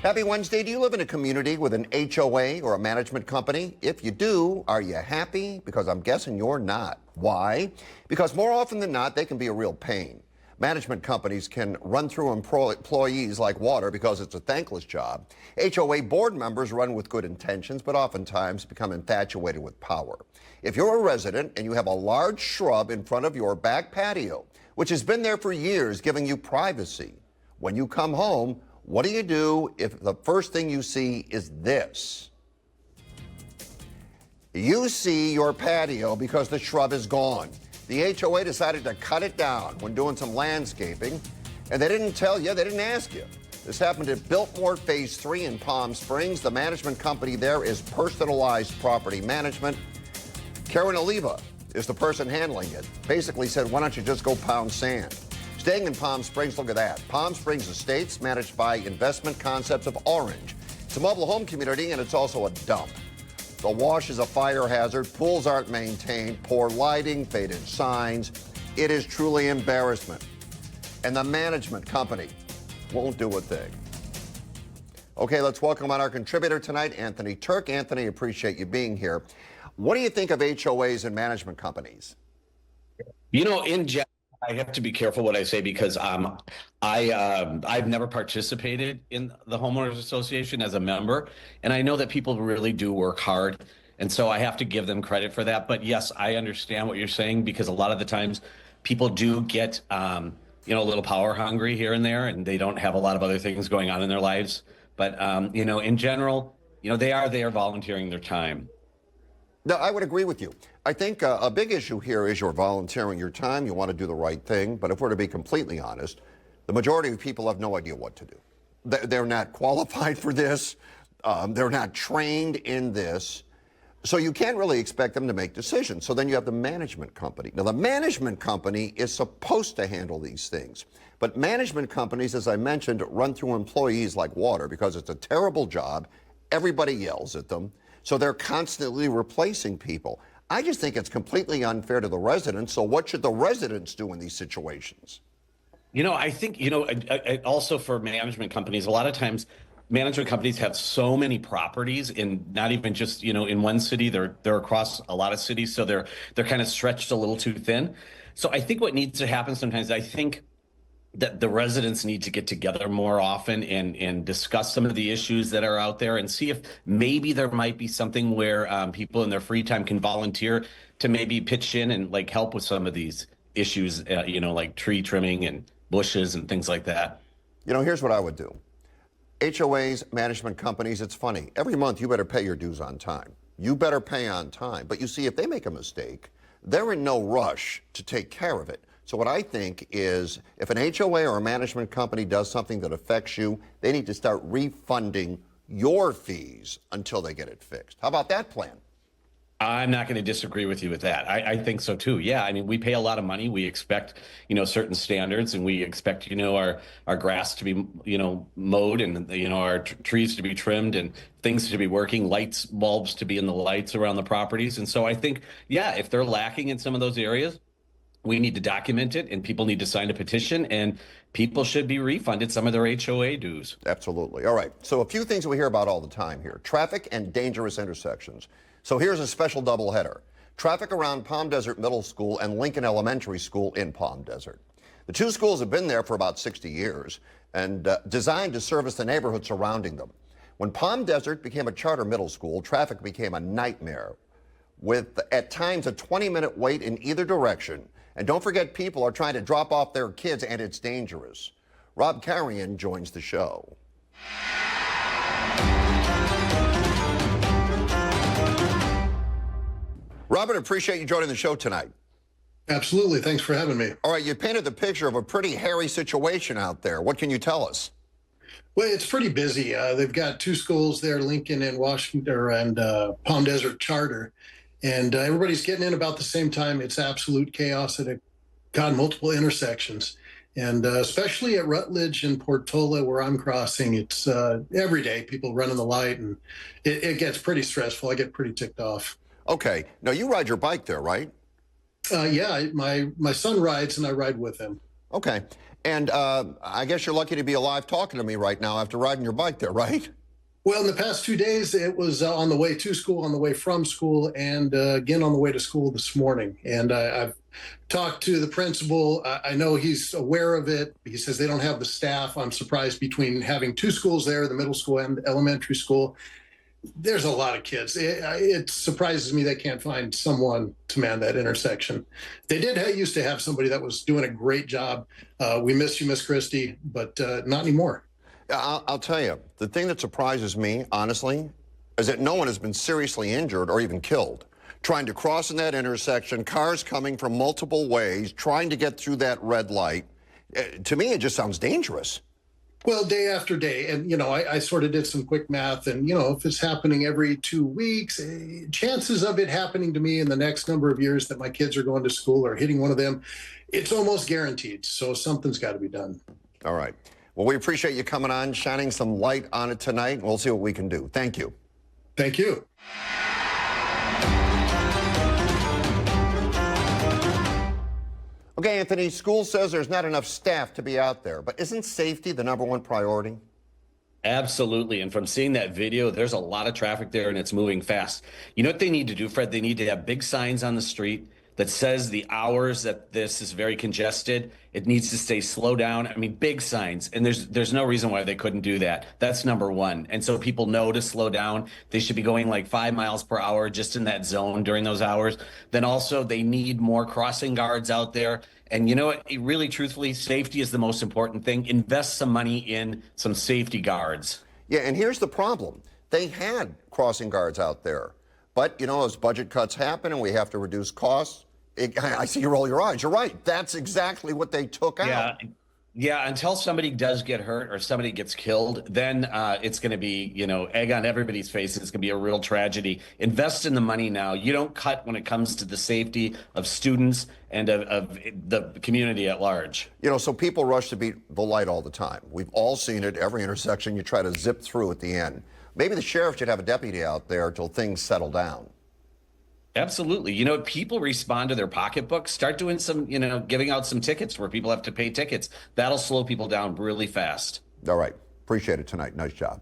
Happy Wednesday. Do you live in a community with an HOA or a management company? If you do, are you happy? Because I'm guessing you're not. Why? Because more often than not, they can be a real pain. Management companies can run through employees like water because it's a thankless job. HOA board members run with good intentions, but oftentimes become infatuated with power. If you're a resident and you have a large shrub in front of your back patio, which has been there for years, giving you privacy, when you come home, what do you do if the first thing you see is this? You see your patio because the shrub is gone. The HOA decided to cut it down when doing some landscaping, and they didn't tell you, they didn't ask you. This happened at Biltmore Phase 3 in Palm Springs. The management company there is Personalized Property Management. Karen Oliva is the person handling it. Basically said, why don't you just go pound sand? Staying in Palm Springs, look at that. Palm Springs Estates, managed by Investment Concepts of Orange. It's a mobile home community, and it's also a dump. The wash is a fire hazard, pools aren't maintained, poor lighting, faded signs. It is truly embarrassment. And the management company won't do a thing. Okay, let's welcome on our contributor tonight, Anthony Turk. Anthony, appreciate you being here. What do you think of HOAs and management companies? You know, in general, I have to be careful what I say because I've never participated in the homeowners association as a member, and I know that people really do work hard, and so I have to give them credit for that. But yes, I understand what you're saying because a lot of the times people do get a little power hungry here and there, and they don't have a lot of other things going on in their lives. But in general, they are volunteering their time. No, I would agree with you. I think a big issue here is you're volunteering your time. You want to do the right thing. But if we're to be completely honest, the majority of people have no idea what to do. They're not qualified for this. They're not trained in this. So you can't really expect them to make decisions. So then you have the management company. Now, the management company is supposed to handle these things. But management companies, as I mentioned, run through employees like water because it's a terrible job. Everybody yells at them. So they're constantly replacing people. I just think it's completely unfair to the residents. So what should the residents do in these situations? I think, also for management companies, a lot of times management companies have so many properties in not even just, in one city, they're across a lot of cities. So they're kind of stretched a little too thin. So I think what needs to happen sometimes, I think that the residents need to get together more often and discuss some of the issues that are out there and see if maybe there might be something where people in their free time can volunteer to maybe pitch in and like help with some of these issues, like tree trimming and bushes and things like that. Here's what I would do. HOAs, management companies, it's funny. Every month you better pay your dues on time. You better pay on time. But you see, if they make a mistake, they're in no rush to take care of it. So what I think is if an HOA or a management company does something that affects you, they need to start refunding your fees until they get it fixed. How about that plan? I'm not going to disagree with you with that. I think so too. Yeah, I mean, we pay a lot of money. We expect, certain standards, and we expect, our grass to be, mowed, and our trees to be trimmed, and things to be working, bulbs to be in the lights around the properties. And so I think, yeah, if they're lacking in some of those areas, we need to document it, and people need to sign a petition, and people should be refunded some of their HOA dues. Absolutely. All right. So a few things we hear about all the time here: traffic and dangerous intersections. So here's a special doubleheader. Traffic around Palm Desert Middle School and Lincoln Elementary School in Palm Desert. The two schools have been there for about 60 years and designed to service the neighborhood surrounding them. When Palm Desert became a charter middle school, traffic became a nightmare with at times a 20-minute wait in either direction. And don't forget, people are trying to drop off their kids, and it's dangerous. Rob Carrion joins the show. Robert, appreciate you joining the show tonight. Absolutely. Thanks for having me. All right, you painted the picture of a pretty hairy situation out there. What can you tell us? Well, it's pretty busy. They've got two schools there, Lincoln and Washington, and Palm Desert Charter. And everybody's getting in about the same time. It's absolute chaos at multiple intersections. And especially at Rutledge and Portola, where I'm crossing, it's every day people running the light, and it gets pretty stressful. I get pretty ticked off. Okay. Now, you ride your bike there, right? Yeah, my son rides, and I ride with him. Okay. And I guess you're lucky to be alive talking to me right now after riding your bike there, right? Well, in the past 2 days, it was on the way to school, on the way from school, and again on the way to school this morning. And I've talked to the principal. I know he's aware of it. He says they don't have the staff. I'm surprised between having two schools there, the middle school and the elementary school. There's a lot of kids. It surprises me they can't find someone to man that intersection. They used to have somebody that was doing a great job. We miss you, Miss Christie, but not anymore. I'll tell you, the thing that surprises me, honestly, is that no one has been seriously injured or even killed. Trying to cross in that intersection, cars coming from multiple ways, trying to get through that red light. To me, it just sounds dangerous. Well, day after day. And, I sort of did some quick math. And, if it's happening every 2 weeks, chances of it happening to me in the next number of years that my kids are going to school or hitting one of them, it's almost guaranteed. So something's got to be done. All right. Well, we appreciate you coming on, shining some light on it tonight. We'll see what we can do. Thank you. Thank you. Okay, Anthony, school says there's not enough staff to be out there, but isn't safety the #1 priority? Absolutely. And from seeing that video, there's a lot of traffic there and it's moving fast. You know what they need to do, Fred? They need to have big signs on the street that says the hours that this is very congested. It needs to stay slow down. I mean, big signs. And there's no reason why they couldn't do that. That's #1. And so people know to slow down. They should be going like 5 miles per hour just in that zone during those hours. Then also they need more crossing guards out there. And you know what? Really, truthfully, safety is the most important thing. Invest some money in some safety guards. Yeah, and here's the problem. They had crossing guards out there. But, as budget cuts happen and we have to reduce costs, I see you roll your eyes. You're right. That's exactly what they took out. Yeah, until somebody does get hurt or somebody gets killed, then it's going to be, egg on everybody's face. It's going to be a real tragedy. Invest in the money now. You don't cut when it comes to the safety of students and of the community at large. So people rush to beat the light all the time. We've all seen it. Every intersection you try to zip through at the end. Maybe the sheriff should have a deputy out there till things settle down. Absolutely. People respond to their pocketbooks. Start doing some, giving out some tickets where people have to pay tickets. That'll slow people down really fast. All right. Appreciate it tonight. Nice job.